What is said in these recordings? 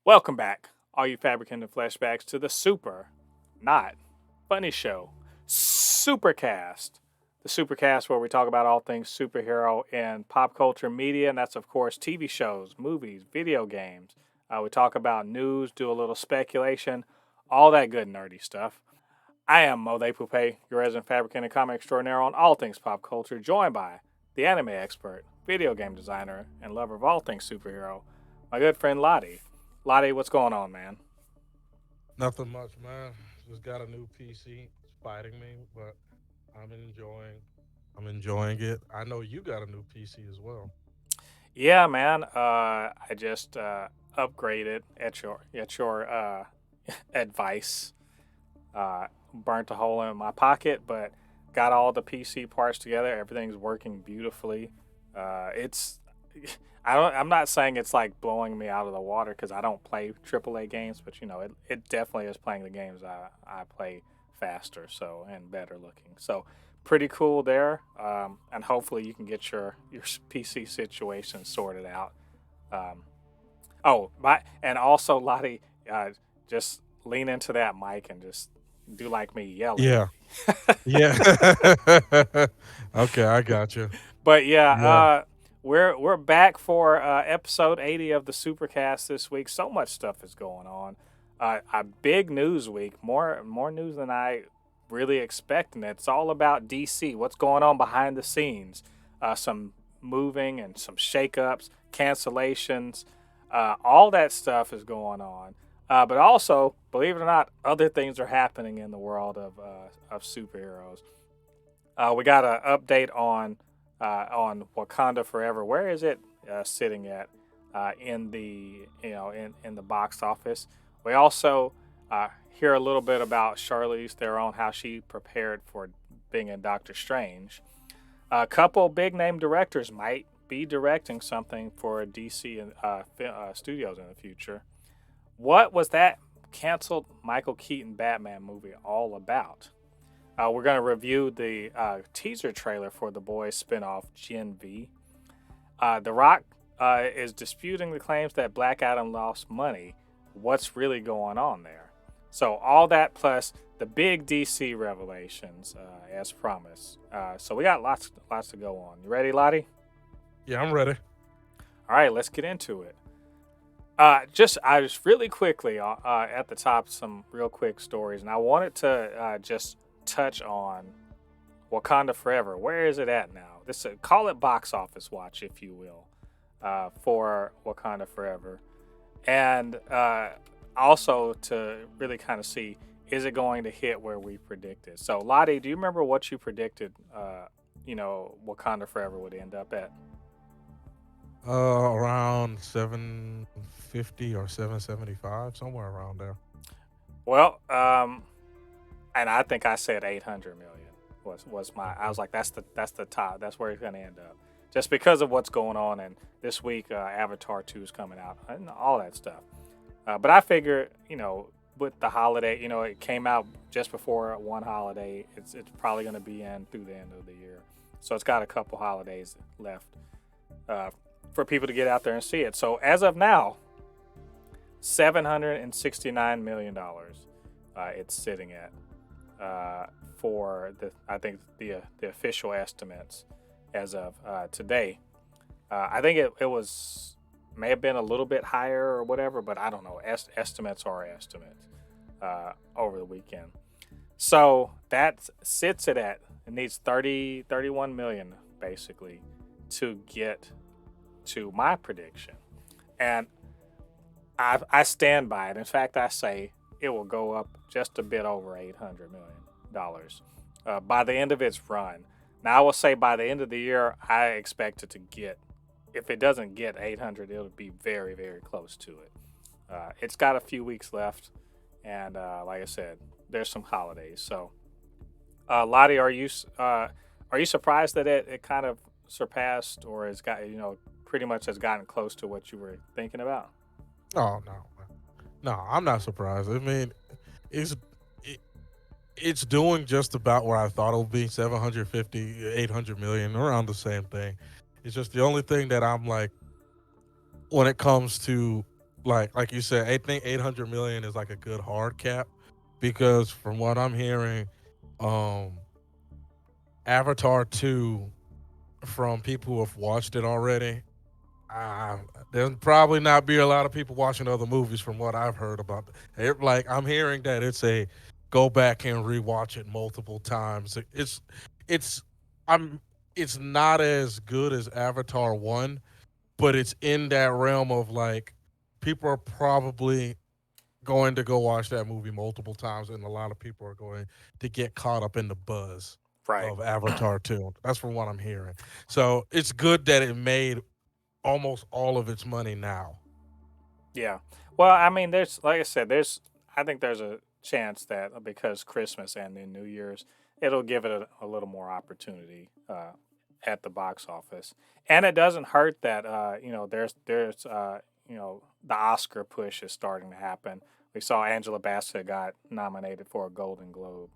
Welcome back, all you Fabricants and Fleshbags, to the super, not funny show, Supercast. The Supercast, where we talk about all things superhero and pop culture media, and that's, of course, TV shows, movies, video games. We talk about news, do a little speculation, all that good nerdy stuff. I am Mo De Poupe, your resident fabricant and comic extraordinaire on all things pop culture, joined by the anime expert, video game designer, and lover of all things superhero, my good friend Ladi. Lottie, what's going on, man? Nothing much, man. Just got a new PC. It's fighting me, but I'm enjoying. I'm enjoying it. I know you got a new PC as well. Yeah, man. I just upgraded at your advice. Burnt a hole in my pocket, but got all the PC parts together. Everything's working beautifully. It's I'm not saying it's like blowing me out of the water because I don't play AAA games, but it definitely is playing the games I play faster and better looking. So pretty cool there. And hopefully you can get your PC situation sorted out. Um, and also Lottie, just lean into that mic and just do like me, yell at Yeah, me. yeah. Okay, I got you. But yeah, Yeah, we're back for episode 80 of the Supercast this week. So much stuff is going on. A big news week, more news than I really expected. And it's all about DC. What's going on behind the scenes? Some moving and some shakeups, cancellations, all that stuff is going on. But also, believe it or not, other things are happening in the world of superheroes. We got an update on Wakanda Forever. Where is it sitting at in the in the box office? We also hear a little bit about Charlize Theron, how she prepared for being in Doctor Strange. A couple big name directors might be directing something for DC and studios in the future. What was that canceled Michael Keaton Batman movie all about? We're going to review the teaser trailer for The Boys spinoff Gen V. The Rock is disputing the claims that Black Adam lost money. What's really going on there? So all that plus the big DC revelations, as promised. So we got lots to go on. You ready, Lottie? yeah. I'm ready. All right, let's get into it. I just really quickly at the top some real quick stories, and I wanted to just touch on Wakanda Forever. Where is it at now? Call it box office watch, if you will, for Wakanda Forever, and also to really kind of see, is it going to hit where we predicted? So, Lottie, do you remember what you predicted? Wakanda Forever would end up at. Around 750 or 775, somewhere around there. Well, and I think I said 800 million was my. I Okay. was like, that's the top. That's where it's going to end up, just because of what's going on. And this week, Avatar 2 is coming out and all that stuff. But I figure, with the holiday, it came out just before one holiday. It's probably going to be in through the end of the year, so it's got a couple holidays left uh, for people to get out there and see it. So as of now, $769 million it's sitting at for the I think the official estimates as of today. I think it was may have been a little bit higher or whatever, but I don't know. Estimates are estimates over the weekend. So that sits it at it needs 31 million basically to get to my prediction, and I stand by it. In fact, I say it will go up just a bit over $800 million by the end of its run. Now, I will say by the end of the year, I expect it to get. If it doesn't get 800, it'll be very, very close to it. It's got a few weeks left, and like I said, there's some holidays. So, Lottie, are you surprised that it kind of surpassed, or has got pretty much has gotten close to what you were thinking about? Oh no, no. I'm not surprised. I mean, it's it, it's doing just about where I thought it would be. 750, 800 million, around the same thing. It's just the only thing that I'm like, when it comes to like you said, I think 800 million is like a good hard cap because from what I'm hearing, um, Avatar 2 from people who have watched it already. Uh, there'll probably not be a lot of people watching other movies from what I've heard about it. Like I'm hearing that it's a go back and rewatch it multiple times. It's I'm it's not as good as Avatar 1, but it's in that realm of like people are probably going to go watch that movie multiple times, and a lot of people are going to get caught up in the buzz Right. of Avatar 2. That's from what I'm hearing. So it's good that it made almost all of its money now. Yeah. Well, I mean, there's like I said, I think there's a chance that because Christmas and then New Year's, it'll give it a little more opportunity at the box office, and it doesn't hurt that the Oscar push is starting to happen. We saw Angela Bassett got nominated for a Golden Globe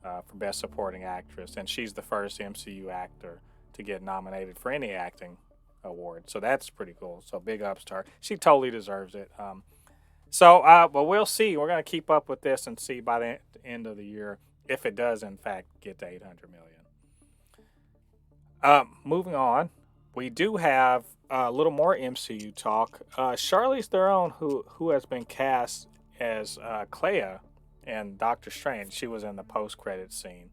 for Best Supporting Actress, and she's the first MCU actor to get nominated for any acting award. So that's pretty cool. So big ups to her. She totally deserves it. But we'll see. We're going to keep up with this and see by the end of the year if it does, in fact, get to 800 million. Moving on, we do have a little more MCU talk. Charlize Theron, who has been cast as Clea in Doctor Strange, she was in the post-credit scene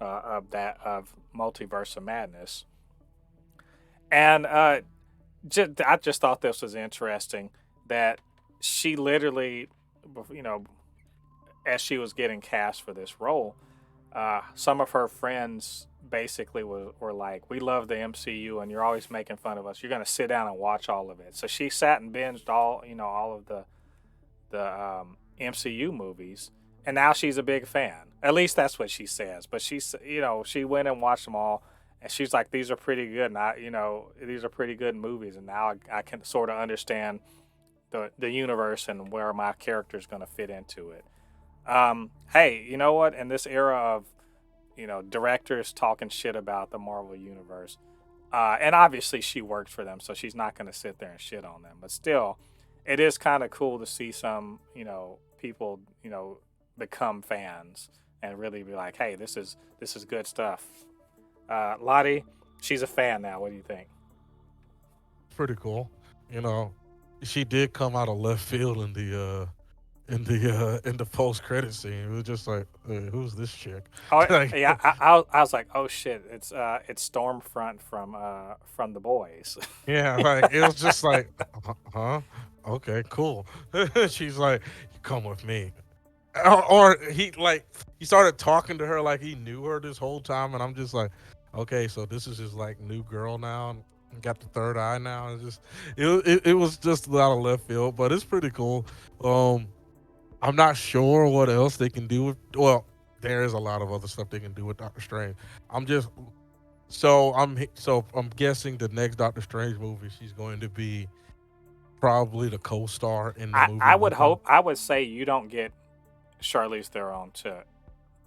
of Multiverse of Madness. And I just thought this was interesting that she literally, you know, as she was getting cast for this role, some of her friends basically were like, "We love the MCU, and you're always making fun of us. You're gonna sit down and watch all of it." So she sat and binged all of the MCU movies, and now she's a big fan. At least that's what she says. But she went and watched them all. And she's like, these are pretty good. And these are pretty good movies. And now I can sort of understand the universe and where my character is going to fit into it. Hey, you know what? In this era of, directors talking shit about the Marvel universe, and obviously she works for them, so she's not going to sit there and shit on them. But still, it is kind of cool to see some, people, become fans and really be like, hey, this is good stuff. Ladi, she's a fan now. What do you think? Pretty cool. You know, she did come out of left field in the post credit scene. It was just like, who's this chick? Oh Like, yeah, I was like, oh shit, it's Stormfront from the boys. yeah, like it was just like, huh? Okay, cool. She's like, you come with me. Or he started talking to her like he knew her this whole time, and I'm just like, okay, so this is his like new girl now, and got the third eye now. It was just a lot of left field, but it's pretty cool. Um, I'm not sure what else they can do with. Well, there is a lot of other stuff they can do with Doctor Strange. I'm just I'm guessing the next Doctor Strange movie she's going to be probably the co-star in the movie I would with him. hope I would say you don't get Charlize Theron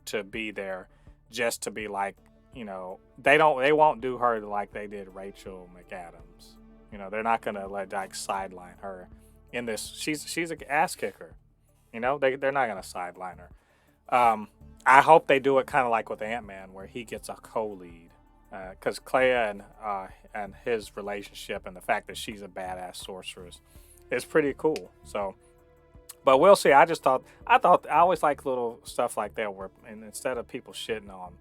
to be there just to be like, they won't do her like they did Rachel McAdams. They're not gonna like sideline her in this. She's an ass kicker. They're not gonna sideline her. I hope they do it kind of like with Ant-Man, where he gets a co-lead, because Clea and his relationship and the fact that she's a badass sorceress is pretty cool. So, but we'll see. I always like little stuff like that where, and instead of people shitting on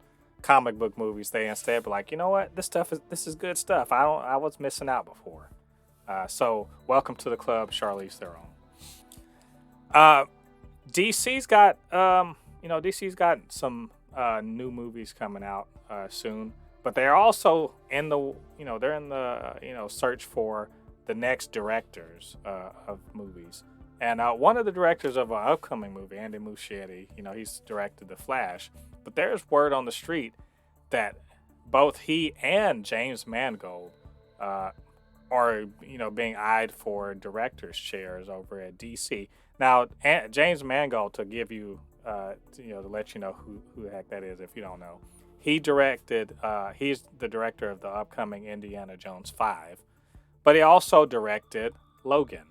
comic book movies, they instead be like, you know what, this is good stuff. I was missing out before. So welcome to the club, Charlize Theron. DC's got DC's got some new movies coming out soon, but they're also in the search for the next directors of movies. And one of the directors of an upcoming movie, Andy Muschietti, he's directed The Flash. But there's word on the street that both he and James Mangold are being eyed for directors' chairs over at DC. Now, James Mangold, to give you to let you know who the heck that is if you don't know, he directed. He's the director of the upcoming Indiana Jones 5, but he also directed Logan.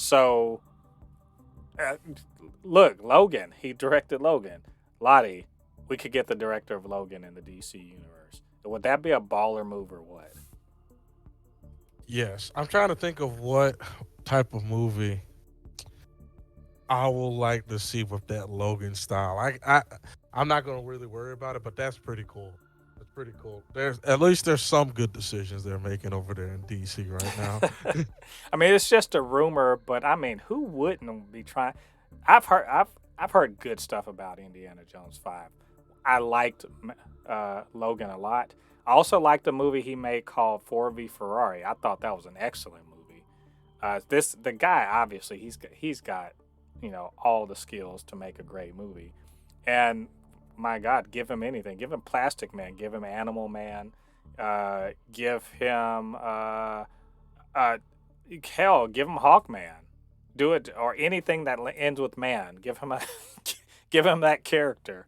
So, uh, look, Logan, he directed Logan. Ladi, we could get the director of Logan in the DC universe. Would that be a baller move or what? Yes, I'm trying to think of what type of movie I will like to see with that Logan style. I'm not gonna really worry about it, but that's pretty cool. That's pretty cool. There's at least there's some good decisions they're making over there in DC right now. I mean, it's just a rumor, but I mean, who wouldn't be trying? I've heard I've heard good stuff about Indiana Jones 5. I liked Logan a lot. I also liked the movie he made called 4v Ferrari. I thought that was an excellent movie. The guy obviously he's got all the skills to make a great movie, and my God, give him anything. Give him Plastic Man. Give him Animal Man. Give him uh, hell. Give him Hawkman. Do it or anything that ends with man. Give him a give him that character.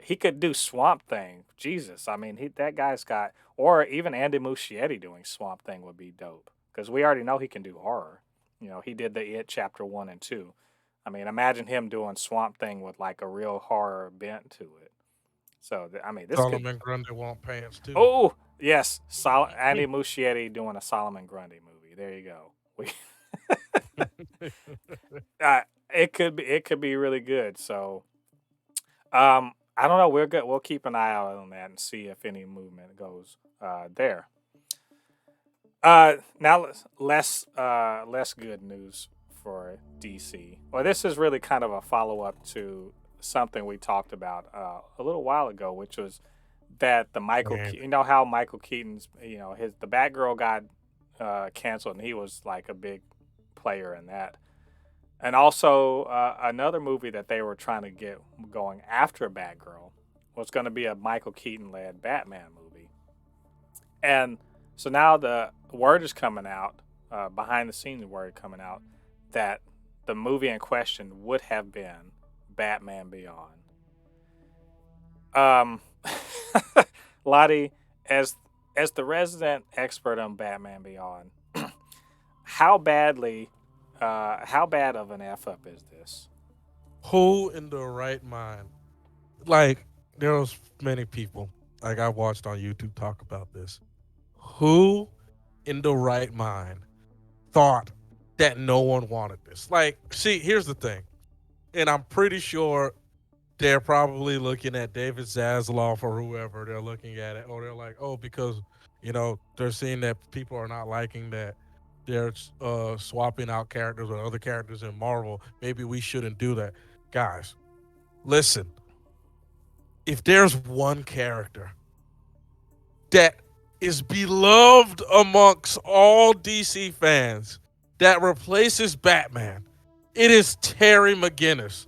He could do Swamp Thing. Jesus, I mean, that guy's got, or even Andy Muschietti doing Swamp Thing would be dope because we already know he can do horror. He did the It Chapter 1 and 2. I mean, imagine him doing Swamp Thing with like a real horror bent to it. So, I mean, this could. Solomon Grundy want pants too. Oh, yes. Andy Muschietti doing a Solomon Grundy movie. There you go. It could be really good. So, I don't know. We're good. We'll keep an eye out on that and see if any movement goes there. Now less good news for DC. Well, this is really kind of a follow up to something we talked about a little while ago, which was that the how Michael Keaton's the Batgirl got canceled, and he was like a big player in that. And also, another movie that they were trying to get going after Batgirl was going to be a Michael Keaton-led Batman movie. And so now the word is coming out, behind-the-scenes word coming out, that the movie in question would have been Batman Beyond. Ladi, as the resident expert on Batman Beyond, how bad of an F up is this? Who in the right mind? Like, there was many people, like I watched on YouTube talk about this. Who in the right mind thought that no one wanted this? Like, see, here's the thing. And I'm pretty sure they're probably looking at David Zaslav or whoever. They're looking at it, or they're like, oh, because, they're seeing that people are not liking that they're swapping out characters with other characters in Marvel. Maybe we shouldn't do that. Guys, listen. If there's one character that is beloved amongst all DC fans that replaces Batman, it is Terry McGinnis.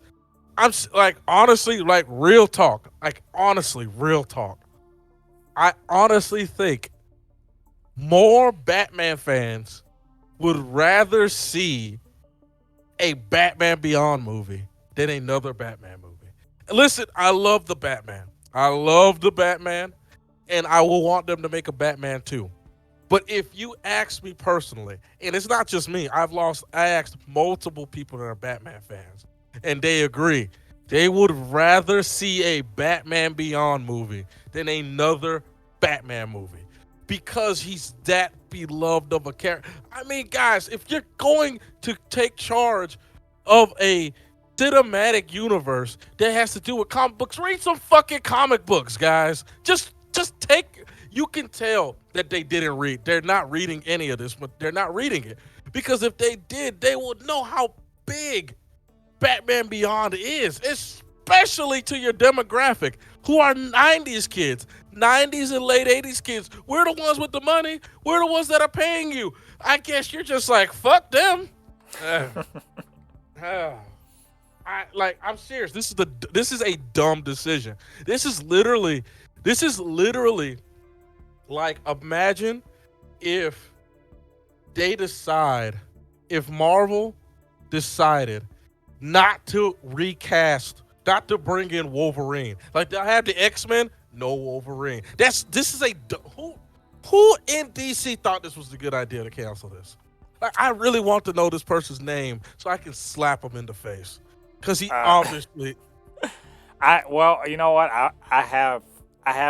I'm like, honestly, like real talk. Like, honestly, real talk. I honestly think more Batman fans would rather see a Batman Beyond movie than another Batman movie. Listen, I love the Batman. And I will want them to make a Batman too. But if you ask me personally, and it's not just me, I asked multiple people that are Batman fans, and they agree. They would rather see a Batman Beyond movie than another Batman movie because he's that beloved of a character. I mean, guys, if you're going to take charge of a cinematic universe that has to do with comic books, read some fucking comic books, guys. Just take. You can tell that they didn't read. They're not reading any of this, but they're not reading it because if they did, they would know how big Batman Beyond is, especially to your demographic who are 90s kids, 90s and late 80s kids. We're the ones with the money. We're the ones that are paying you. I guess you're just like, fuck them. I'm serious. This is a dumb decision. This is literally like, imagine if Marvel decided not to recast, not to bring in Wolverine. Like, they'll have the X-Men, no Wolverine. Who in DC thought this was a good idea to cancel this? Like, I really want to know this person's name so I can slap him in the face. Because he Uh, obviously. well, you know what? I have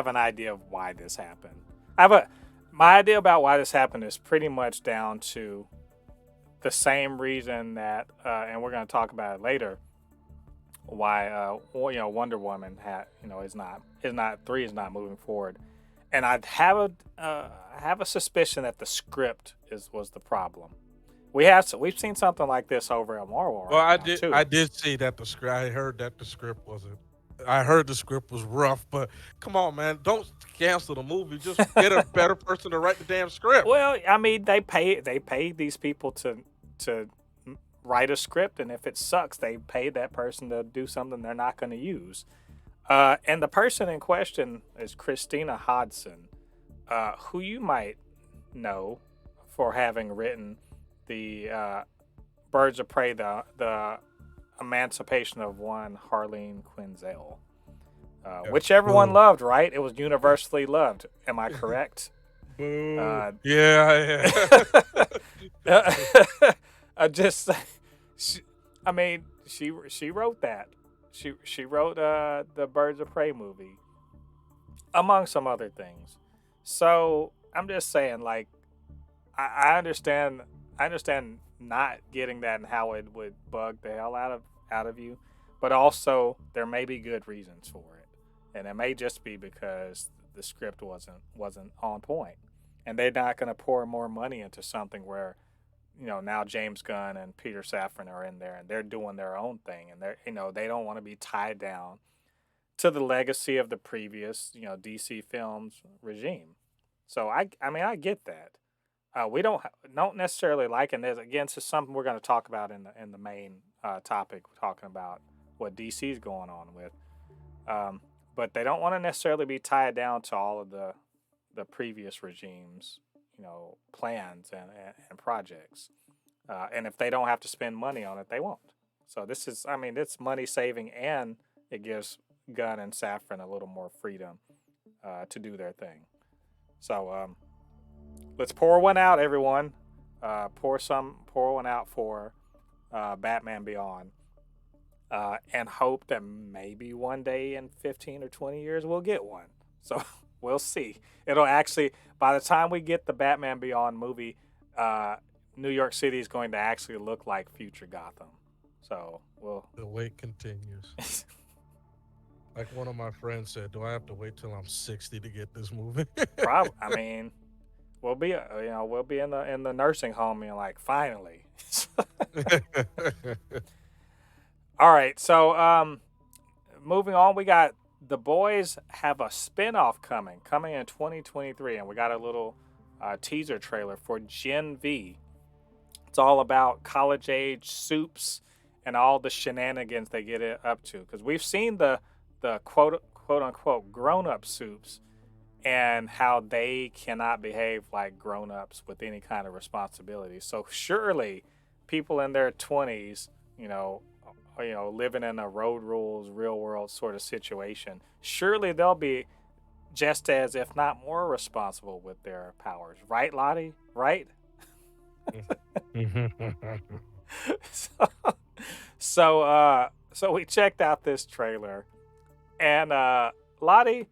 an idea of why this happened. I have a My idea about why this happened is pretty much down to the same reason that, and we're going to talk about it later. Why, Wonder Woman is not moving forward, and I have a suspicion that the script was the problem. We've seen something like this over at Marvel Well, right now too. I did see that the script. I heard that the script wasn't. I heard the script was rough, but come on, man, don't cancel the movie. Just get a better person to write the damn script. Well, I mean, they pay these people to write a script, and if it sucks, they pay that person to do something they're not going to use. And the person in question is Christina Hodson, who you might know for having written the Birds of Prey, the Emancipation of One Harleen Quinzel, which everyone loved, right? It was universally loved. Am I correct? Yeah. I just, I mean, she wrote that. She wrote the Birds of Prey movie, among some other things. So I'm just saying, like, I understand not getting that and how it would bug the hell out of you, but also there may be good reasons for it, and it may just be because the script wasn't on point, and they're not going to pour more money into something where, now James Gunn and Peter Safran are in there and they're doing their own thing, and they don't want to be tied down to the legacy of the previous DC films regime. So I mean I get that. We don't necessarily like, and there's again, this is something we're going to talk about in the main topic. We're talking about what DC's going on with, but they don't want to necessarily be tied down to all of the previous regimes, plans and projects. And if they don't have to spend money on it, they won't. So this is, I mean, it's money saving, and it gives Gunn and Safran a little more freedom to do their thing. So let's pour one out, everyone. Pour one out for Batman Beyond, and hope that maybe one day in 15 or 20 years we'll get one. So we'll see. It'll actually, by the time we get the Batman Beyond movie, New York City is going to actually look like future Gotham. So The wait continues. Like one of my friends said, do I have to wait till I'm 60 to get this movie? Probably. I mean, we'll be in the nursing home and like finally. All right. So moving on, we got The Boys have a spinoff coming in 2023, and we got a little teaser trailer for Gen V. It's all about college age soups and all the shenanigans they get it up to, because we've seen the quote unquote grown up soups and how they cannot behave like grown ups with any kind of responsibility. So surely people in their 20s, living in a road rules, real world sort of situation, surely they'll be just as, if not more, responsible with their powers. Right, Ladi? Right? So we checked out this trailer, and Ladi,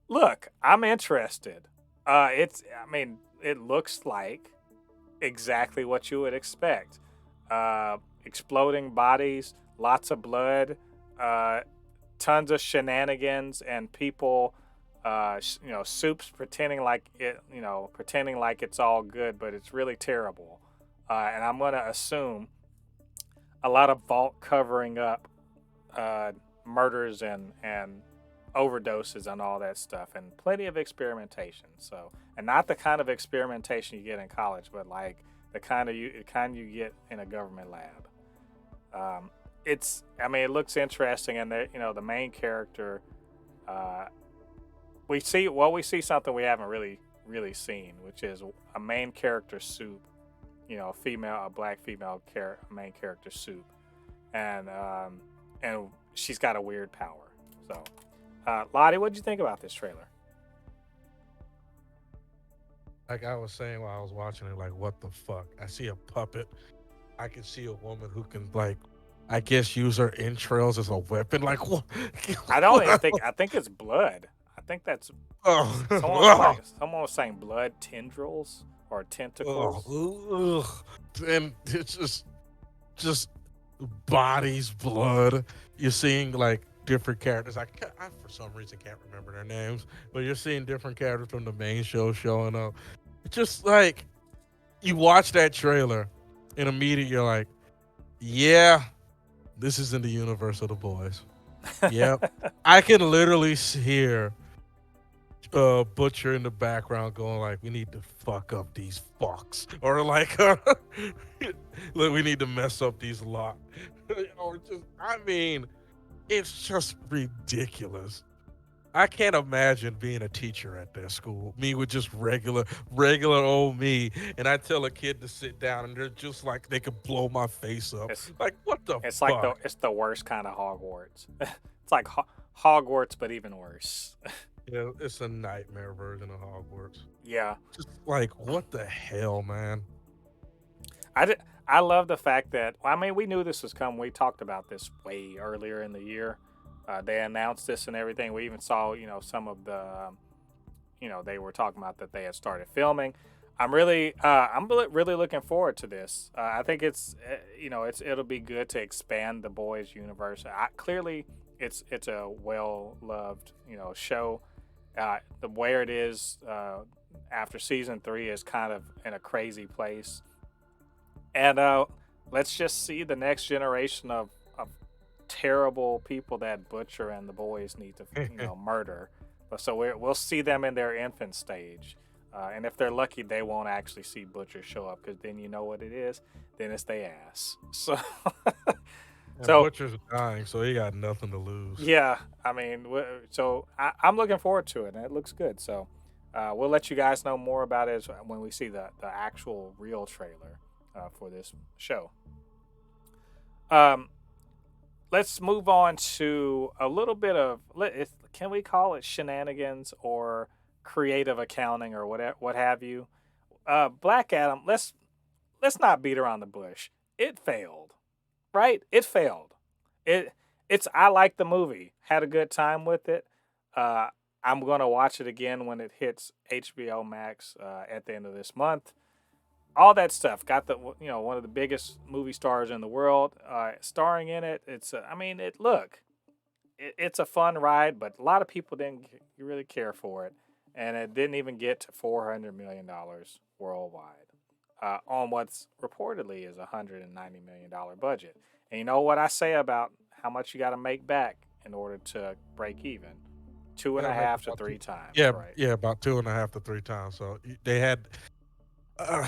look, I'm interested. It looks like exactly what you would expect. Exploding bodies, lots of blood, tons of shenanigans, and people, soups pretending like it's all good, but it's really terrible. And I'm going to assume a lot of vault covering up murders and overdoses and all that stuff, and plenty of experimentation. So, and not the kind of experimentation you get in college, but like the kind you get in a government lab. It looks interesting, and the main character, we see something we haven't really seen, which is a main character soup, a black female main character soup, and she's got a weird power. So, Ladi, what'd you think about this trailer? like I was saying while I was watching it, like what the fuck? I see a puppet. I can see a woman who can like, I guess, use her entrails as a weapon. Like what? I don't even What? think. I think it's blood. I think that's Oh, someone was saying blood tendrils or tentacles. oh, ugh. And it's just bodies, blood. You're seeing like different characters. I for some reason can't remember their names, but you're seeing different characters from the main show showing up. It's just like you watch that trailer, and immediately you're like, yeah, this is in the universe of the boys. Yep, I can literally hear Butcher in the background going like, "We need to fuck up these fucks," or like, "Look, we need to mess up these lot," or just, I mean, it's just ridiculous. I can't imagine being a teacher at that school. Me with just regular old me, and I tell a kid to sit down, and they're just like they could blow my face up. it's Like, what the it's like fuck? the worst kind of Hogwarts. It's like Hogwarts, but even worse. Yeah, it's a nightmare version of Hogwarts. Yeah, Just like, what the hell, man? I did. I love the fact that, I mean, we knew this was coming. We talked about this way earlier in the year. They announced this and everything. We even saw, some of the, they were talking about that they had started filming. I'm really looking forward to this. I think it'll be good to expand the boys' universe. Clearly, it's a well loved, show. The where it is after season 3 is kind of in a crazy place, and let's just see the next generation of terrible people that Butcher and the boys need to murder. So we'll see them in their infant stage, and if they're lucky, they won't actually see Butcher show up, because then you know what it is. Then it's their ass. So And so Butcher's dying, so he got nothing to lose. yeah, I mean, I'm looking forward to it, and it looks good. So we'll let you guys know more about it when we see the actual real trailer for this show. Um, let's move on to a little bit of, can we call it shenanigans or creative accounting or what have you? Black Adam. Let's not beat around the bush. It failed, right? It failed. It's I like the movie. Had a good time with it. Uh, I'm gonna watch it again when it hits HBO Max at the end of this month. All that stuff. Got the one of the biggest movie stars in the world starring in it. I mean, it's a fun ride, but a lot of people didn't really care for it, and it didn't even get to $400 million worldwide on what's reportedly is $190 million budget. And you know what I say about how much you got to make back in order to break even? Two and a Gotta make half to about three two. times, Yeah, right? yeah, about 2.5 to 3 times. So they had. Uh,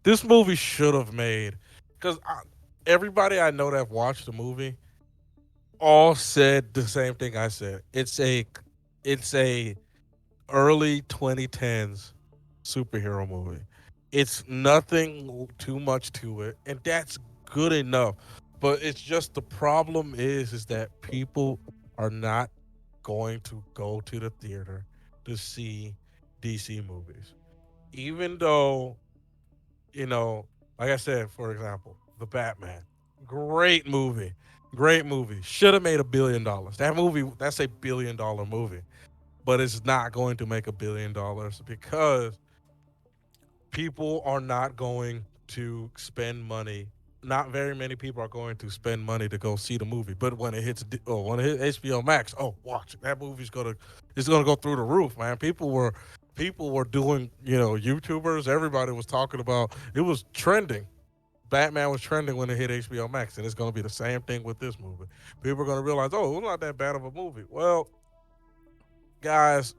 this movie should have made, because everybody I know that watched the movie all said the same thing I said. It's a early 2010s superhero movie. It's nothing too much to it, and that's good enough. But it's just the problem is that people are not going to go to the theater to see DC movies. Even though, like I said, for example, The Batman, great movie. Great movie. Should have made $1 billion. That's $1 billion movie, but it's not going to make $1 billion because people are not going to spend money. Not very many people are going to spend money to go see the movie. But when it hits HBO Max, oh, watch it. That movie's gonna go through the roof, man. People were doing, YouTubers. Everybody was talking about. It was trending. Batman was trending when it hit HBO Max, and it's gonna be the same thing with this movie. People are gonna realize, oh, it's not that bad of a movie. Well, guys,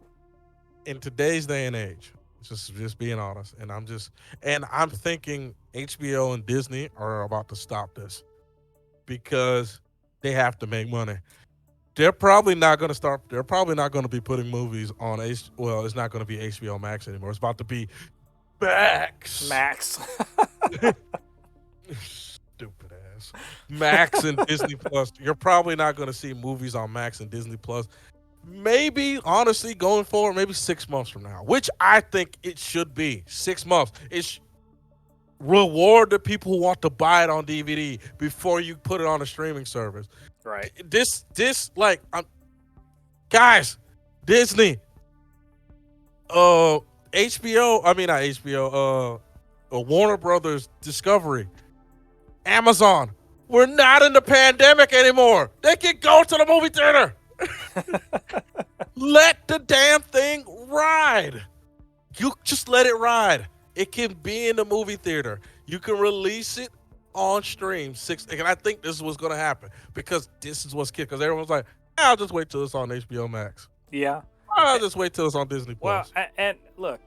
in today's day and age, just being honest, and I'm thinking HBO and Disney are about to stop this because they have to make money. They're probably not going to start. They're probably not going to be putting movies on Well, it's not going to be HBO Max anymore. It's about to be Max. Max. Stupid ass. Max and Disney Plus. You're probably not going to see movies on Max and Disney Plus maybe honestly going forward, maybe 6 months from now, which I think it should be 6 months. Reward the people who want to buy it on DVD before you put it on a streaming service. Right. This like guys, Disney, uh, HBO. I mean not HBO. Warner Brothers, Discovery, Amazon. We're not in the pandemic anymore. They can go to the movie theater. Let the damn thing ride. You just let it ride. It can be in the movie theater. You can release it on stream. And I think this is what's going to happen because this is what's kid. Because everyone's like, I'll just wait till it's on HBO Max. Yeah. I'll just wait till it's on Disney Well, Plus. and look,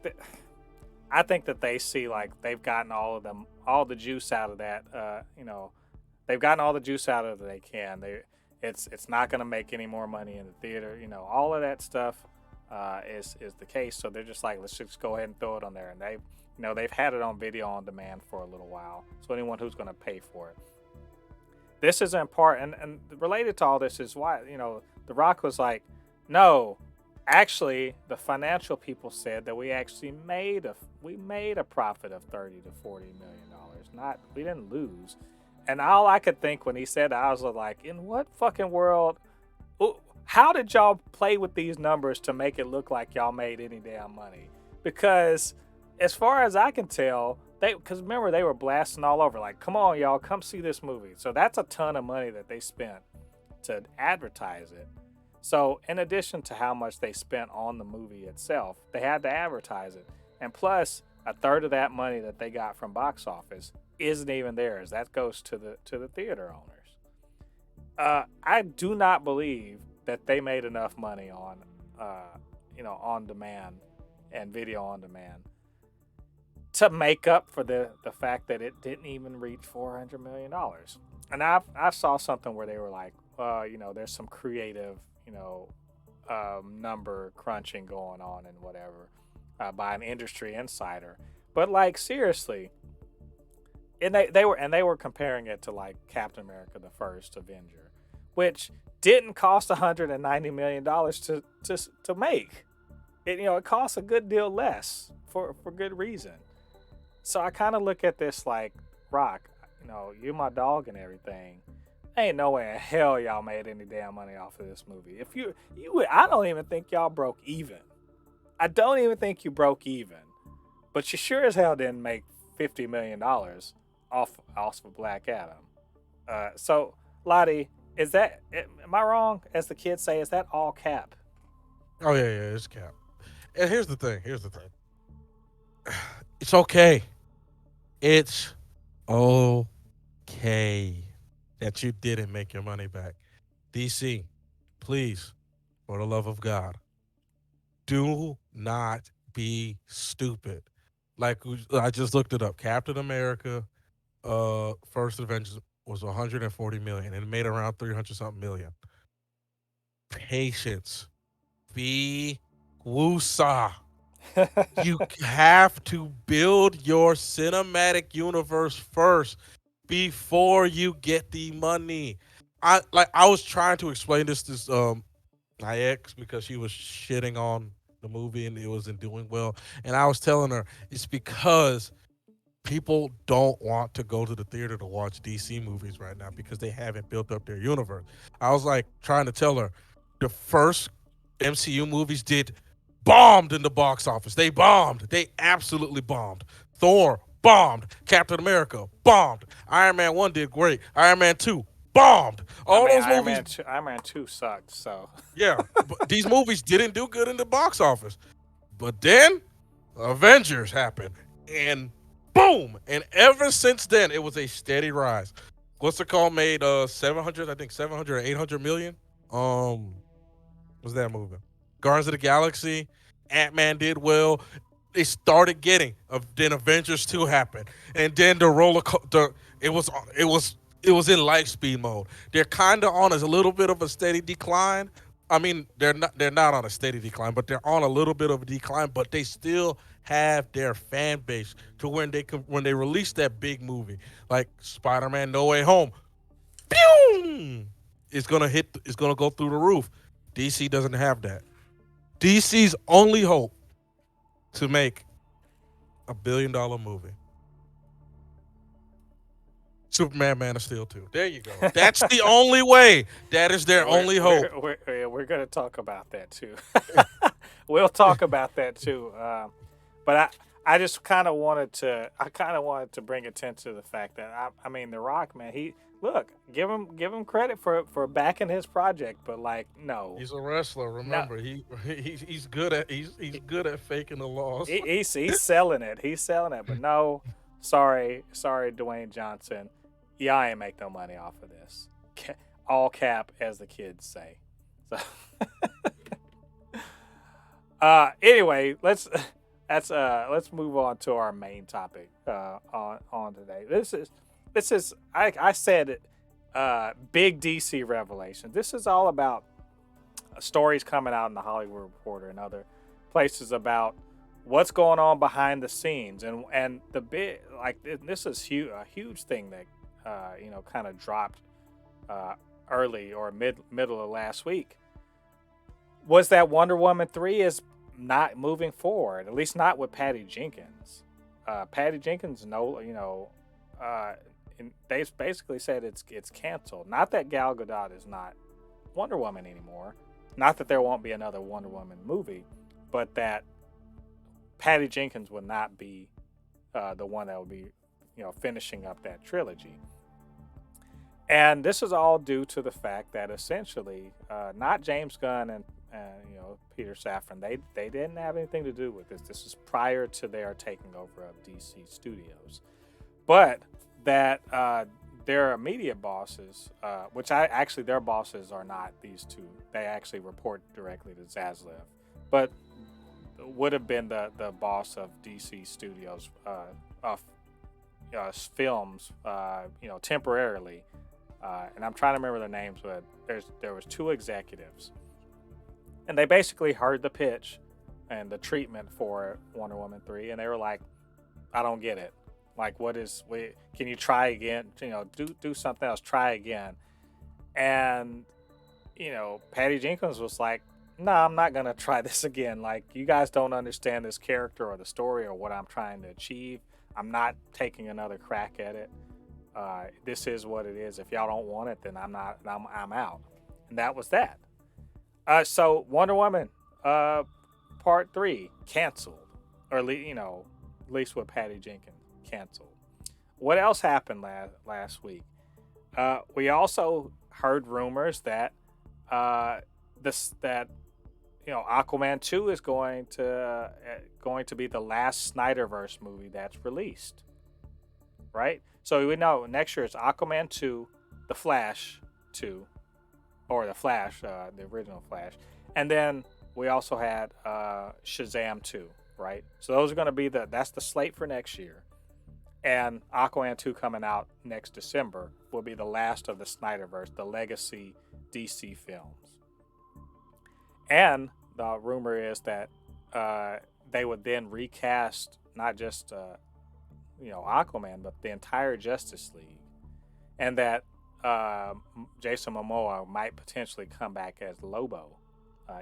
I think that they see like they've gotten all the juice out of that. They've gotten all the juice out of it they can. It's not going to make any more money in the theater. All of that stuff is the case. So they're just like, let's just go ahead and throw it on there. And they've had it on video on demand for a little while. So anyone who's going to pay for it. This is important, and related to all this is why The Rock was like, no. Actually, the financial people said that we actually made a profit of $30 to $40 million. We didn't lose. And all I could think when he said that, I was like, in what fucking world? How did y'all play with these numbers to make it look like y'all made any damn money? Because as far as I can tell, because remember they were blasting all over, like, come on y'all, come see this movie. So that's a ton of money that they spent to advertise it. So in addition to how much they spent on the movie itself, they had to advertise it. And plus, a third of that money that they got from box office isn't even theirs. That goes to the theater owners. I do not believe that they made enough money on on demand and video on demand to make up for the fact that it didn't even reach $400 million. And I saw something where they were like, there's some creative number crunching going on and whatever by an industry insider. But like seriously, and they were comparing it to like Captain America: The First Avenger, which didn't cost $190 million to make. It costs a good deal less for good reason. So I kind of look at this like, Rock, you're my dog and everything. Ain't no way in hell y'all made any damn money off of this movie. If you I don't even think y'all broke even. I don't even think you broke even. But you sure as hell didn't make $50 million off of Black Adam. So, Ladi, am I wrong? As the kids say, is that all cap? Oh yeah, it's cap. And here's the thing. It's okay. It's okay that you didn't make your money back. DC, please, for the love of God, do not be stupid. Like I just looked it up. Captain America, First Avengers was 140 million and it made around 300 something million. Patience. Be woosah. You have to build your cinematic universe first before you get the money. I was trying to explain this to my ex because she was shitting on the movie and it wasn't doing well. And I was telling her it's because people don't want to go to the theater to watch DC movies right now because they haven't built up their universe. I was like trying to tell her the first MCU movies bombed in the box office. They bombed. They absolutely bombed. Thor bombed. Captain America bombed. Iron Man 1 did great. Iron Man 2 bombed. All those movies. Iron Man 2 sucked, so. Yeah, but these movies didn't do good in the box office. But then Avengers happened and boom. And ever since then, it was a steady rise. What's it called? Made 700, I think 700 or 800 million. What's that movie? Guardians of the Galaxy, Ant-Man did well. They started getting. Then Avengers 2 happened, and then the roller coaster. It was in light speed mode. They're kind of on a little bit of a steady decline. I mean, they're not on a steady decline, but they're on a little bit of a decline. But they still have their fan base to when they release that big movie like Spider-Man: No Way Home, boom, it's gonna go through the roof. DC doesn't have that. DC's only hope to make $1 billion movie. Superman, Man of Steel 2. There you go. That's the only way. That is their only hope. We're going to talk about that too. We'll talk about that too. But I just kind of wanted to bring attention to the fact that I mean, The Rock, man, give him credit for backing his project, but like, no, He's a wrestler. no, Remember, he's good at good at faking the loss. he's selling it. He's selling it, but no, sorry, Dwayne Johnson, I ain't make no money off of this. All cap, as the kids say. So, anyway, let's move on to our main topic on today. This is I said it, big DC revelation. This is all about stories coming out in the Hollywood Reporter and other places about what's going on behind the scenes, and the big, like, this is a huge thing that kind of dropped early or middle of last week, was that Wonder Woman 3 is not moving forward, at least not with Patty Jenkins. Patty Jenkins, they basically said it's canceled. Not that Gal Gadot is not Wonder Woman anymore, not that there won't be another Wonder Woman movie, but that Patty Jenkins would not be the one that would be finishing up that trilogy. And this is all due to the fact that essentially, not James Gunn and Peter Safran, they didn't have anything to do with this. This is prior to their taking over of DC Studios, but that their immediate bosses, which their bosses are not these two. They actually report directly to Zaslav, but would have been the boss of DC Studios films, temporarily. And I'm trying to remember their names, but there was two executives, and they basically heard the pitch and the treatment for Wonder Woman 3, and they were like, "I don't get it. Like, can you try again? Do something else. Try again." And Patty Jenkins was like, "No, I'm not gonna try this again. Like, you guys don't understand this character or the story or what I'm trying to achieve. I'm not taking another crack at it. This is what it is. If y'all don't want it, then I'm out." And that was that. So Wonder Woman, Part 3 canceled, or at least with Patty Jenkins canceled. What else happened last week? We also heard rumors that Aquaman 2 is going to be the last Snyder-verse movie that's released. Right? So we know next year it's Aquaman 2, The Flash 2, or The Flash, the original Flash. And then we also had Shazam 2, right? So those are going to be that's the slate for next year. And Aquaman 2 coming out next December will be the last of the Snyder-verse, the legacy DC films. And the rumor is that they would then recast not just Aquaman, but the entire Justice League, and that Jason Momoa might potentially come back as Lobo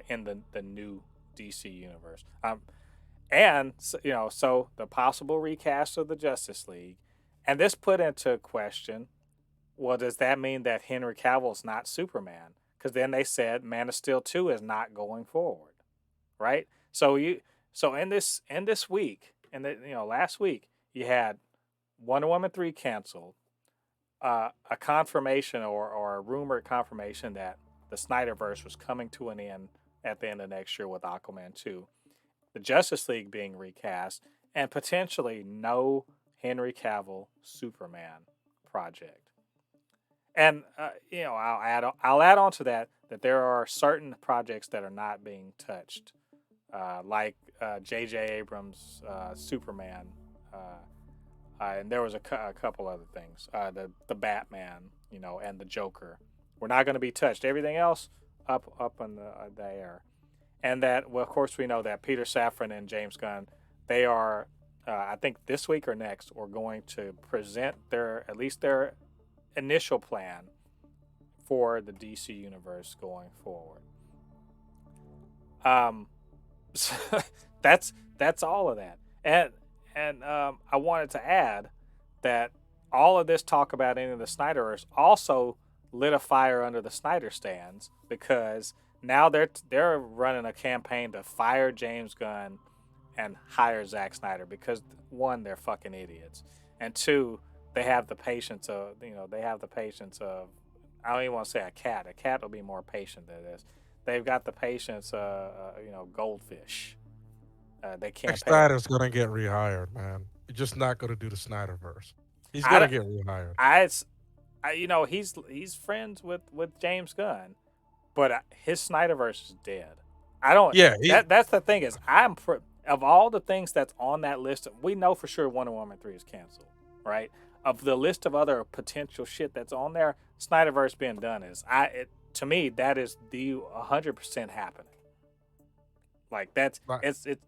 in the new DC universe. So the possible recast of the Justice League, and this put into question, well, does that mean that Henry Cavill's not Superman? Because then they said Man of Steel 2 is not going forward, right? So in this week, last week, you had Wonder Woman 3 canceled, a confirmation or a rumored confirmation that the Snyderverse was coming to an end at the end of next year with Aquaman 2, the Justice League being recast, and potentially no Henry Cavill Superman project. And I'll add on to that there are certain projects that are not being touched, like J.J. Abrams' Superman. And there was a couple other things, the Batman, and the Joker, were not going to be touched. Everything else up in the air, and that, well, of course, we know that Peter Safran and James Gunn, they are, I think this week or next, are going to present at least their initial plan for the DC universe going forward. Um, so that's all of that. And I wanted to add that all of this talk about ending the Snyderverse also lit a fire under the Snyder stands, because now they're running a campaign to fire James Gunn and hire Zack Snyder, because one, they're fucking idiots, and two, they have the patience of, I don't even want to say a cat. A cat will be more patient than this. They've got the patience, goldfish. They Zack can't pay. Snyder's gonna get rehired, man. You're just not gonna do the Snyderverse. He's I, gonna get rehired. I, he's friends with James Gunn, but his Snyderverse is dead. I don't. Yeah, he. That's the thing is, of all the things that's on that list, we know for sure Wonder Woman 3 is canceled, right? Of the list of other potential shit that's on there, Snyderverse being done to me, that is the 100% happening. Like it's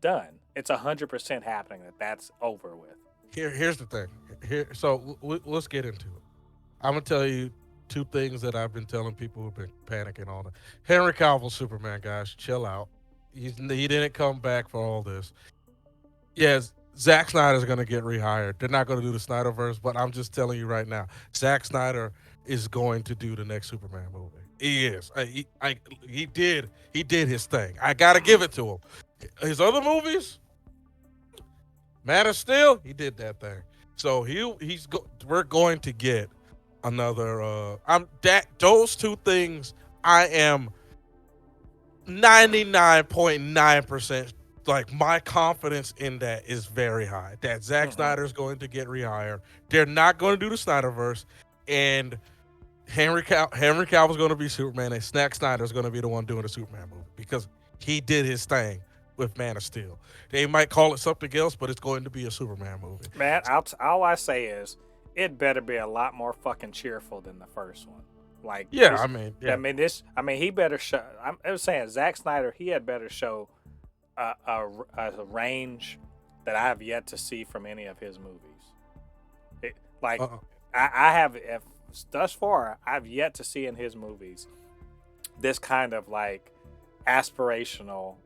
done. It's 100% happening. That's over with. Here's the thing. So let's get into it. I'm gonna tell you two things that I've been telling people who've been panicking on it. Henry Cavill Superman, guys, chill out. He didn't come back for all this. Yes, Zack Snyder's gonna get rehired. They're not gonna do the Snyderverse, but I'm just telling you right now, Zack Snyder is going to do the next Superman movie. He is. He did his thing. I gotta give it to him. His other movies, Man of Steel, he did that thing. So we're going to get another. Those two things. I am 99.9%, like, my confidence in that is very high. That Zack Snyder is going to get rehired. They're not going to do the Snyderverse, and Henry Cavill's going to be Superman, and Zack Snyder's going to be the one doing the Superman movie, because he did his thing with Man of Steel. They might call it something else, but it's going to be a Superman movie. Man, all I say is, it better be a lot more fucking cheerful than the first one. Like, yeah, he better show. I was saying, Zack Snyder, he had better show a range that I have yet to see from any of his movies. I have, thus far, I've yet to see in his movies this kind of like aspirational,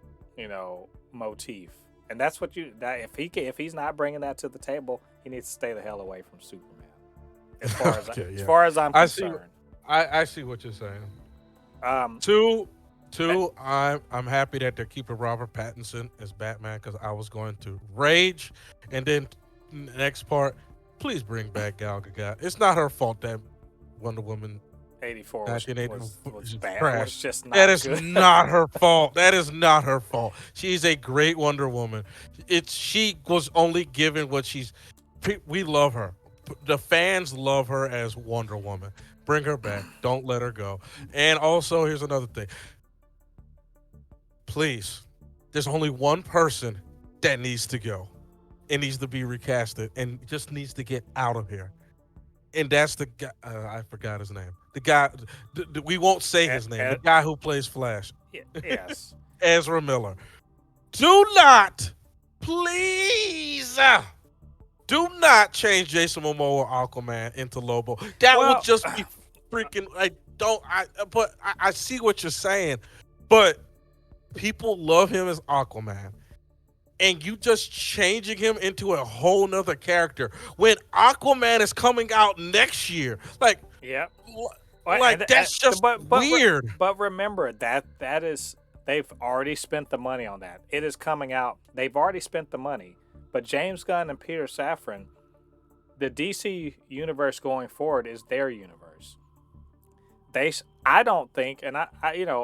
motif. And that's what if he's not bringing that to the table, he needs to stay the hell away from Superman. As far as I'm concerned. I see what you're saying. Two, I'm happy that they're keeping Robert Pattinson as Batman, because I was going to rage. And then next part, please bring back Gal Gadot. It's not her fault that Wonder Woman 84 was bad. Was just not that is good. not her fault. That is not her fault. She's a great Wonder Woman. She was only given what she's. We love her. The fans love her as Wonder Woman. Bring her back. Don't let her go. And also, here's another thing. Please, there's only one person that needs to go. It needs to be recasted and just needs to get out of here. And that's the guy. I forgot his name. The guy. We won't say his name. The guy who plays Flash. Yes. Ezra Miller. Do not, please, do not change Jason Momoa Aquaman into Lobo. That would just be freaking. I see what you're saying, but people love him as Aquaman, and you just changing him into a whole nother character when Aquaman is coming out next year. Like, yeah, that's just weird. But remember that is, they've already spent the money on that. It is coming out. They've already spent the money. But James Gunn and Peter Safran, the DC universe going forward is their universe. I don't think, and I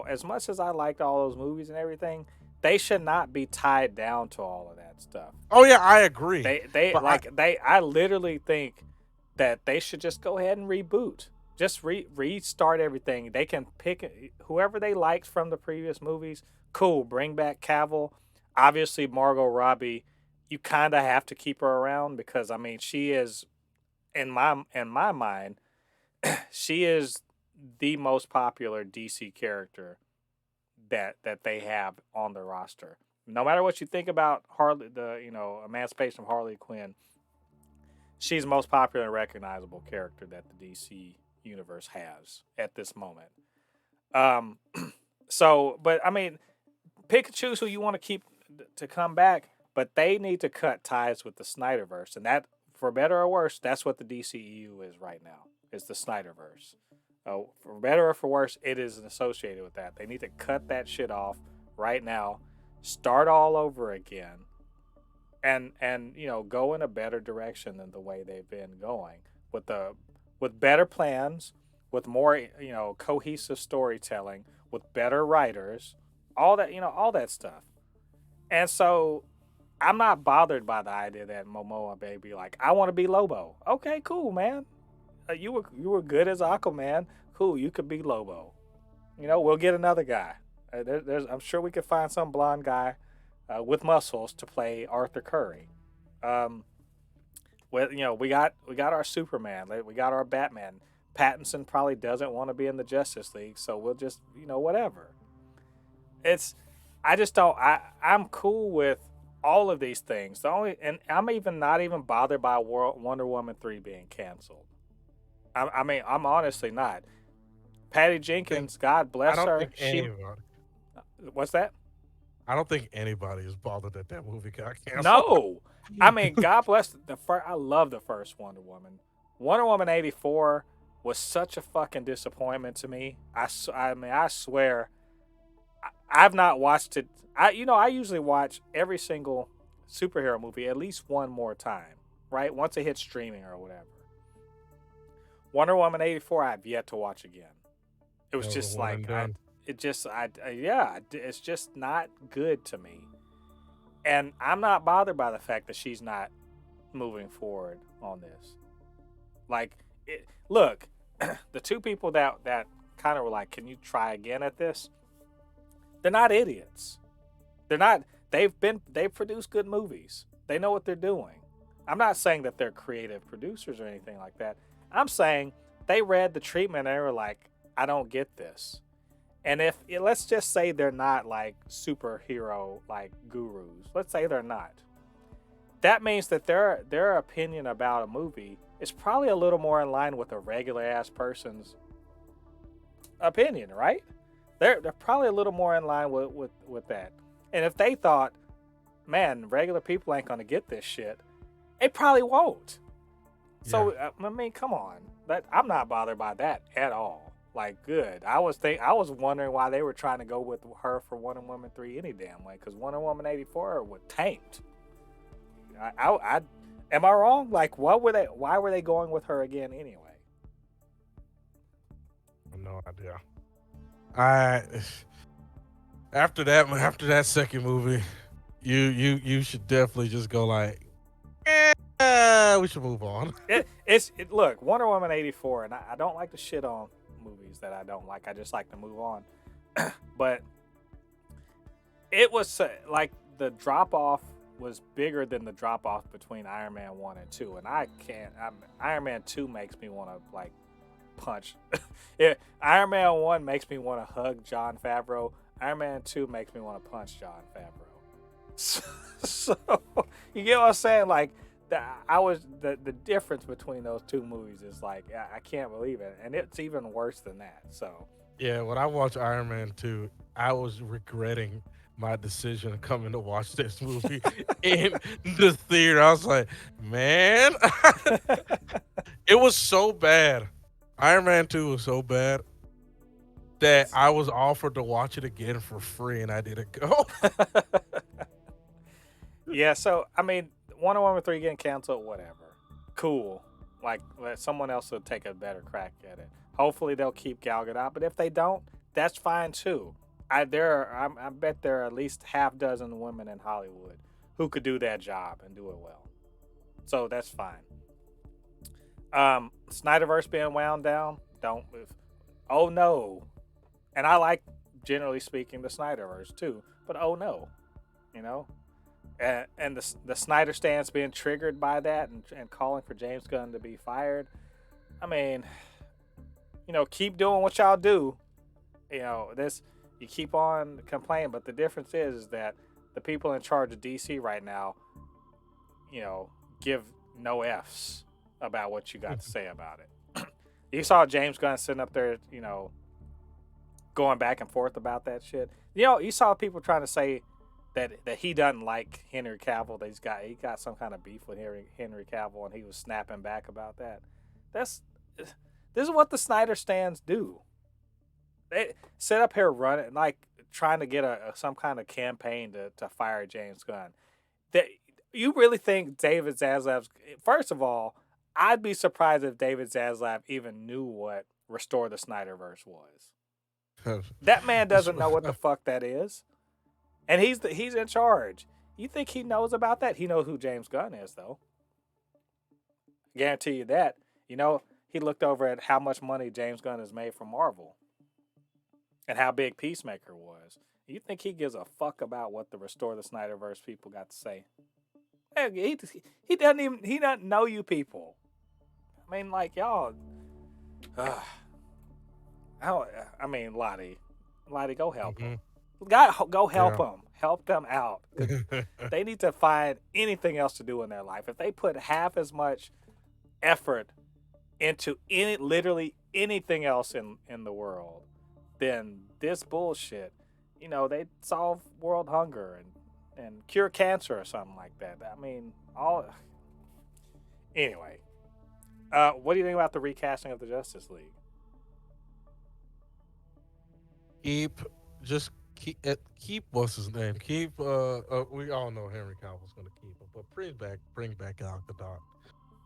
as much as I liked all those movies and everything, they should not be tied down to all of that stuff. Oh yeah, I agree. I literally think that they should just go ahead and reboot. Just restart everything. They can pick whoever they liked from the previous movies. Cool, bring back Cavill. Obviously, Margot Robbie, you kind of have to keep her around, because she is, in my mind, she is the most popular DC character that they have on the roster. No matter what you think about Harley, Emancipation of Harley Quinn, she's the most popular and recognizable character that the DC universe has at this moment. pick and choose who you want to keep to come back, but they need to cut ties with the Snyder-verse, and that, for better or worse, that's what the DCEU is right now. Is the Snyder-verse. For better or for worse, it is associated with that. They need to cut that shit off right now, start all over again, and go in a better direction than the way they've been going with better plans, with more cohesive storytelling, with better writers, all that stuff. And so I'm not bothered by the idea that Momoa may be like, I want to be Lobo. Okay, cool, man. You were good as Aquaman. Cool, you could be Lobo. We'll get another guy. I'm sure we could find some blonde guy with muscles to play Arthur Curry. We got our Superman. We got our Batman. Pattinson probably doesn't want to be in the Justice League, so we'll just whatever. I'm cool with all of these things. And I'm not even bothered by Wonder Woman 3 being canceled. I'm honestly not. Patty Jenkins, God bless her. What's that? I don't think anybody is bothered that movie got canceled. No, God bless I love the first Wonder Woman. Wonder Woman 84 was such a fucking disappointment to me. I swear, I've not watched it. I usually watch every single superhero movie at least one more time, right? Once it hits streaming or whatever. Wonder Woman 84, I've yet to watch again. It was just like, it's just not good to me. And I'm not bothered by the fact that she's not moving forward on this. Look, the two people that kind of were like, can you try again at this? They're not idiots. They're not, they've produced good movies. They know what they're doing. I'm not saying that they're creative producers or anything like that. I'm saying they read the treatment and they were like, I don't get this. And let's just say they're not like superhero like gurus. Let's say they're not. That means that their opinion about a movie is probably a little more in line with a regular ass person's opinion, right? They're probably a little more in line with that. And if they thought, man, regular people ain't gonna get this shit, they probably won't. So come on, I'm not bothered by that at all. Like, good. I was wondering why they were trying to go with her for Wonder Woman 3 any damn way, because Wonder Woman 84 was tanked. Am I wrong? Like, why were they going with her again anyway? I have no idea. After that second movie, you should definitely just go like, we should move on. Look, Wonder Woman 84, and I don't like to shit on movies that I don't like. I just like to move on. But it was like the drop off was bigger than the drop off between Iron Man 1 and 2, and Iron Man 2 makes me want to like punch. Iron Man 1 makes me want to hug Jon Favreau. Iron Man 2 makes me want to punch Jon Favreau. So you get what I'm saying? Like, the difference between those two movies is like, I can't believe it, and it's even worse than that. So yeah, when I watched Iron Man 2, I was regretting my decision coming to watch this movie in the theater. I was like, man, it was so bad. Iron Man 2 was so bad that I was offered to watch it again for free, and I didn't go. Yeah, so Wonder Woman 3 getting canceled, whatever. Cool. Like, someone else will take a better crack at it. Hopefully they'll keep Gal Gadot, but if they don't, that's fine too. I bet there are at least half dozen women in Hollywood who could do that job and do it well. So that's fine. Snyder-verse being wound down, don't move. Oh no. And I like, generally speaking, the Snyder-verse too, but oh no. And the Snyder stance being triggered by that and calling for James Gunn to be fired. Keep doing what y'all do. You keep on complaining, but the difference is that the people in charge of DC right now, give no F's about what you got to say about it. You saw James Gunn sitting up there, going back and forth about that shit. You saw people trying to say that he doesn't like Henry Cavill. That he got some kind of beef with Henry Cavill, and he was snapping back about that. That's this is what the Snyder stands do. They sit up here running like trying to get some kind of campaign to fire James Gunn. That you really think David Zaslav's? First of all, I'd be surprised if David Zaslav even knew what Restore the Snyder-verse was. That man doesn't know what the fuck that is, and he's in charge. You think he knows about that? He knows who James Gunn is, though. Guarantee you that. He looked over at how much money James Gunn has made from Marvel and how big Peacemaker was. You think he gives a fuck about what the Restore the Snyderverse people got to say? He doesn't know you people. I mean, like y'all. Ladi, go help him. Go help them. Help them out. They need to find anything else to do in their life. If they put half as much effort into literally anything else in the world, then this bullshit, they'd solve world hunger and cure cancer or something like that. I mean, Anyway, what do you think about the recasting of the Justice League? Keep what's his name? We all know Henry Cavill's gonna keep him, but bring back Gal Gadot.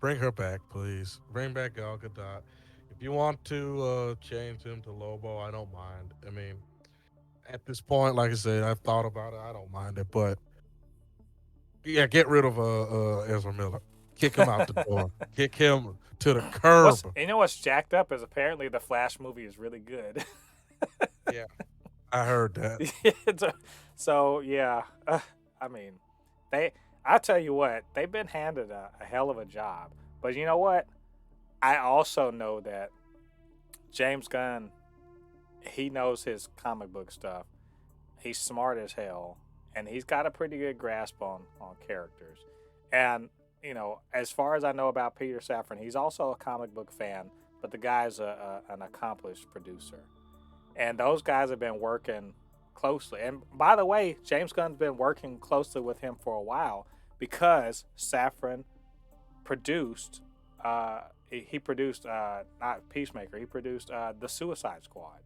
Bring her back, please. Bring back Gal Gadot. If you want to change him to Lobo, I don't mind. I mean, at this point, like I said, I've thought about it. I don't mind it, but yeah, get rid of Ezra Miller. Kick him out the door. Kick him to the curb. What's jacked up is apparently the Flash movie is really good. Yeah, I heard that. So yeah, I mean, I tell you what, they've been handed a hell of a job. But you know what? I also know that James Gunn, he knows his comic book stuff. He's smart as hell, and he's got a pretty good grasp on characters. And as far as I know about Peter Safran, he's also a comic book fan, but the guy's an accomplished producer. And those guys have been working closely. And by the way, James Gunn's been working closely with him for a while because Safran produced, he produced not Peacemaker, he produced the Suicide Squad.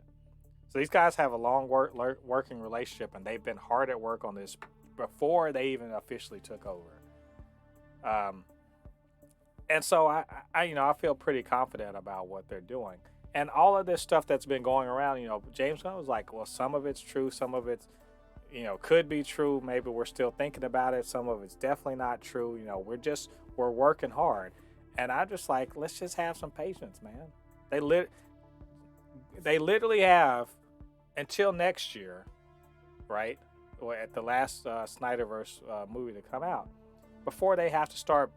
So these guys have a long working relationship, and they've been hard at work on this before they even officially took over. And so I feel pretty confident about what they're doing. And all of this stuff that's been going around, James Gunn was like, well, some of it's true, some of it's, could be true. Maybe we're still thinking about it. Some of it's definitely not true. We're working hard. And I'm just like, let's just have some patience, man. They literally have until next year, right? Or at the last Snyder-verse movie to come out, before they have to start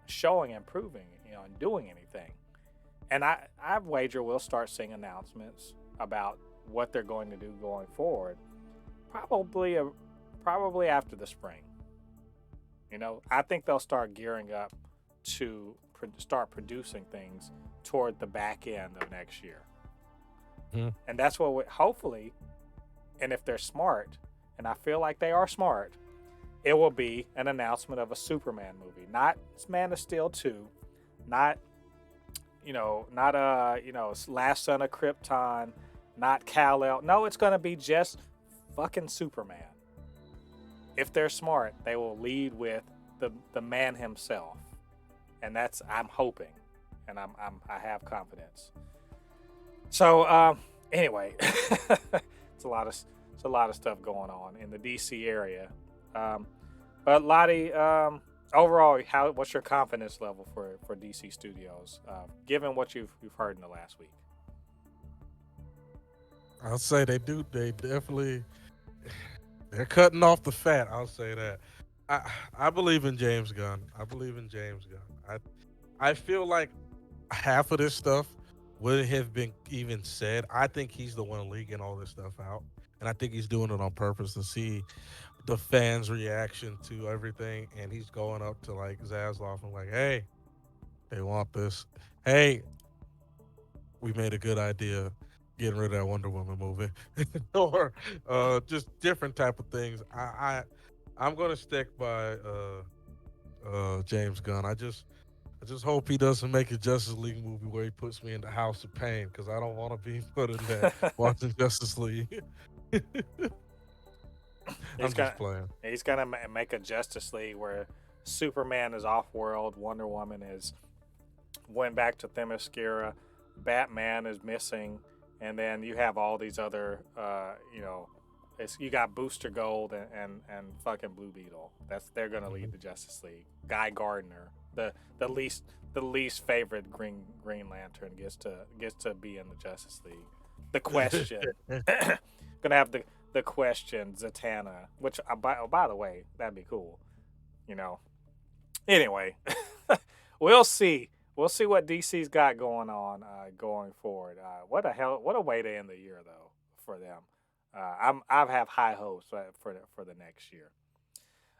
showing and proving, and doing anything. And I wager we'll start seeing announcements about what they're going to do going forward, probably after the spring. I think they'll start gearing up to start producing things toward the back end of next year. Mm-hmm. And that's what hopefully, and if they're smart, and I feel like they are smart, it will be an announcement of a Superman movie, not Man of Steel 2, not Last Son of Krypton, not Kal-El. No, it's going to be just fucking Superman. If they're smart, they will lead with the man himself, and that's I'm hoping, and I have confidence. So anyway, it's a lot of stuff going on in the DC area. But Ladi, overall, what's your confidence level for DC Studios, given what you've heard in the last week? I'll say they definitely, they're cutting off the fat. I'll say that. I believe in James Gunn. I feel like half of this stuff wouldn't have been even said. I think he's the one leaking all this stuff out, and I think he's doing it on purpose to see the fans' reaction to everything. And he's going up to like Zaslav and like, hey, they want this. Hey, we made a good idea. getting rid of that Wonder Woman movie, or just different type of things. I'm gonna stick by James Gunn. I just hope he doesn't make a Justice League movie where he puts me in the House of Pain because I don't want to be put in that watching Justice League. he's I'm gonna just playing. he's gonna make a Justice League where Superman is off world, Wonder Woman is went back to Themyscira, Batman is missing, and then you have all these other, you got Booster Gold and fucking Blue Beetle. They're gonna lead Mhm. the Justice League. Guy Gardner, the least favorite Green Lantern, gets to be in the Justice League. The Question, gonna have the Question, Zatanna, which by the way, that'd be cool. You know. Anyway, we'll see. We'll see what DC's got going on going forward. What a way to end the year though for them. I have high hopes for the next year.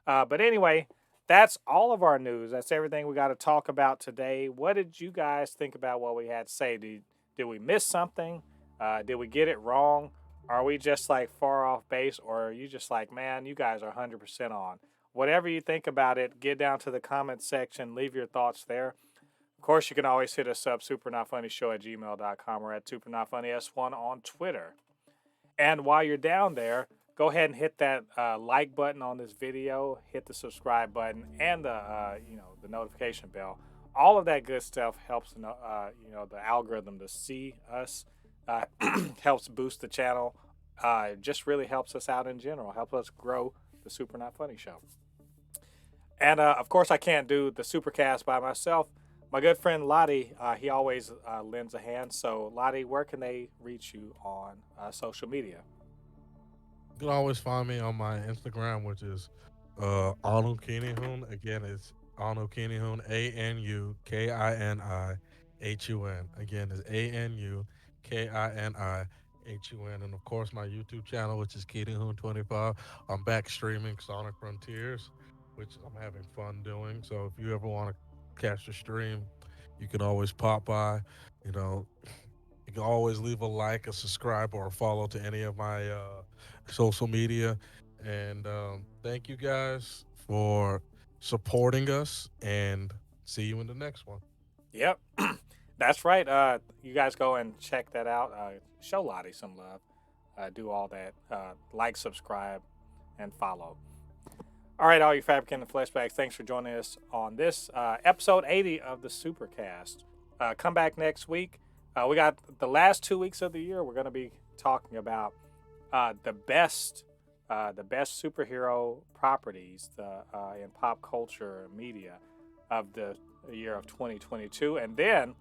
But anyway, that's all of our news. That's everything we got to talk about today. What did you guys think about what we had to say? Did we miss something? Did we get it wrong? Are we just like far off base, or are you just like, man, you guys are 100% on? Whatever you think about it, get down to the comment section. Leave your thoughts there. Of course, you can always hit us up, supernotfunnyshow@gmail.com, or at supernotfunnys1 on Twitter. And while you're down there, go ahead and hit that like button on this video, hit the subscribe button, and the notification bell. All of that good stuff helps the algorithm to see us, helps boost the channel, just really helps us out in general, helps us grow the Super Not Funny Show. And of course, I can't do the Supercast by myself. My good friend Ladi, he always lends a hand. So, Ladi, where can they reach you on social media? You can always find me on my Instagram, which is Anu Kinihun. Again, it's Anu Kinihun, ANUKINIHUN. Again, it's ANUKINIHUN. And of course, my YouTube channel, which is Kinihun25. I'm back streaming Sonic Frontiers, which I'm having fun doing. So if you ever want to catch the stream, you can always pop by. You know, you can always leave a like, a subscribe, or a follow to any of my social media. And thank you guys for supporting us. And see you in the next one. Yep, that's right. You guys go and check that out. Show Lottie some love. Do all that. Like, subscribe, and follow. All right, all you Fabricans and Fleshbags, thanks for joining us on this episode 80 of the Supercast. Come back next week. We got the last 2 weeks of the year. We're going to be talking about the best superhero properties in pop culture media of the year of 2022. And then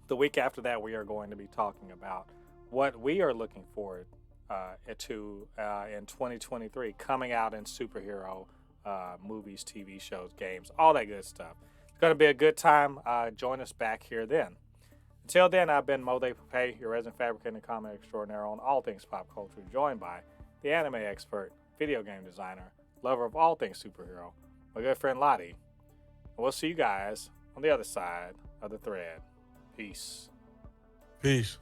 the week after that, we are going to be talking about what we are looking forward to in 2023 coming out in superhero movies, TV shows, games, all that good stuff. It's going to be a good time. Join us back here then. Until then, I've been Mo De Pape, your resident fabricant and comment extraordinaire on all things pop culture, joined by the anime expert, video game designer, lover of all things superhero, my good friend Lottie. And we'll see you guys on the other side of the thread. Peace. Peace.